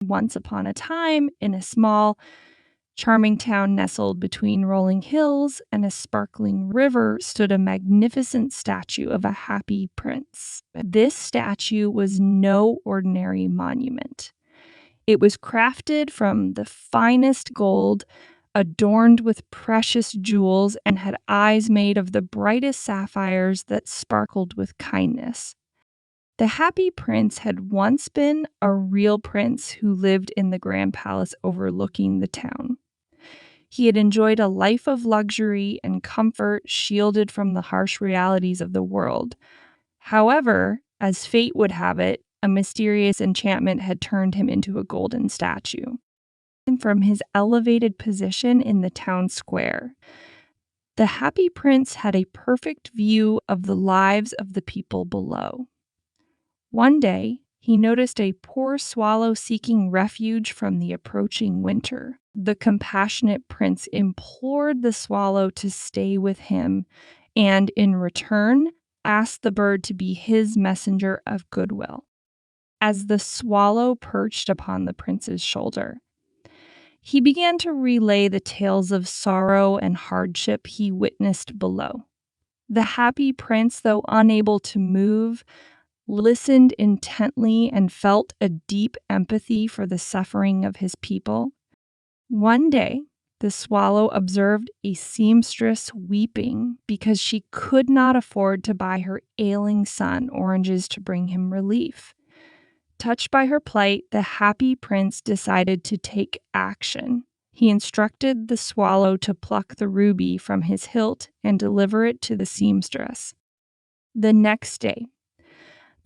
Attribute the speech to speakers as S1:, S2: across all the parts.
S1: Once upon a time, in a small, charming town nestled between rolling hills and a sparkling river, stood a magnificent statue of a happy prince. This statue was no ordinary monument. It was crafted from the finest gold, adorned with precious jewels, and had eyes made of the brightest sapphires that sparkled with kindness. The happy prince had once been a real prince who lived in the grand palace overlooking the town. He had enjoyed a life of luxury and comfort, shielded from the harsh realities of the world. However, as fate would have it, a mysterious enchantment had turned him into a golden statue. And from his elevated position in the town square, the happy prince had a perfect view of the lives of the people below. One day, he noticed a poor swallow seeking refuge from the approaching winter. The compassionate prince implored the swallow to stay with him and, in return, asked the bird to be his messenger of goodwill. As the swallow perched upon the prince's shoulder, he began to relay the tales of sorrow and hardship he witnessed below. The happy prince, though unable to move, listened intently and felt a deep empathy for the suffering of his people. One day, the swallow observed a seamstress weeping because she could not afford to buy her ailing son oranges to bring him relief. Touched by her plight, the happy prince decided to take action. He instructed the swallow to pluck the ruby from his hilt and deliver it to the seamstress. The next day,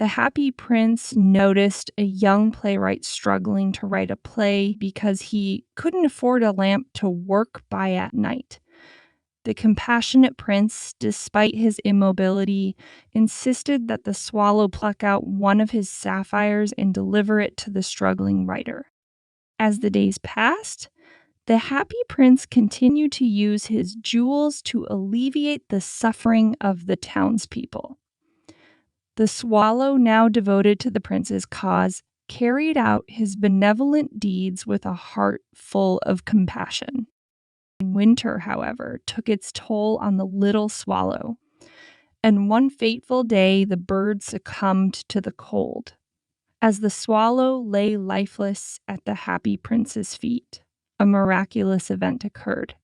S1: the happy prince noticed a young playwright struggling to write a play because he couldn't afford a lamp to work by at night. The compassionate prince, despite his immobility, insisted that the swallow pluck out one of his sapphires and deliver it to the struggling writer. As the days passed, the happy prince continued to use his jewels to alleviate the suffering of the townspeople. The swallow, now devoted to the prince's cause, carried out his benevolent deeds with a heart full of compassion. Winter, however, took its toll on the little swallow, and one fateful day the bird succumbed to the cold. As the swallow lay lifeless at the happy prince's feet, a miraculous event occurred.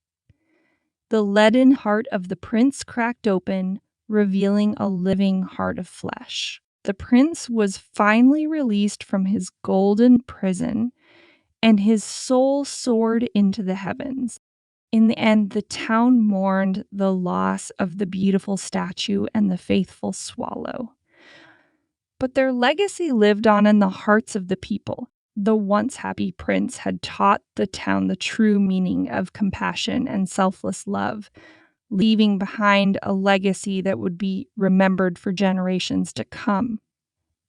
S1: The leaden heart of the prince cracked open, revealing a living heart of flesh. The prince was finally released from his golden prison, and his soul soared into the heavens. In the end, the town mourned the loss of the beautiful statue and the faithful swallow. But their legacy lived on in the hearts of the people. The once happy prince had taught the town the true meaning of compassion and selfless love, leaving behind a legacy that would be remembered for generations to come.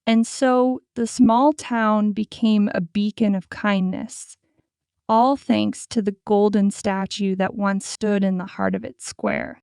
S1: And so the small town became a beacon of kindness, all thanks to the golden statue that once stood in the heart of its square.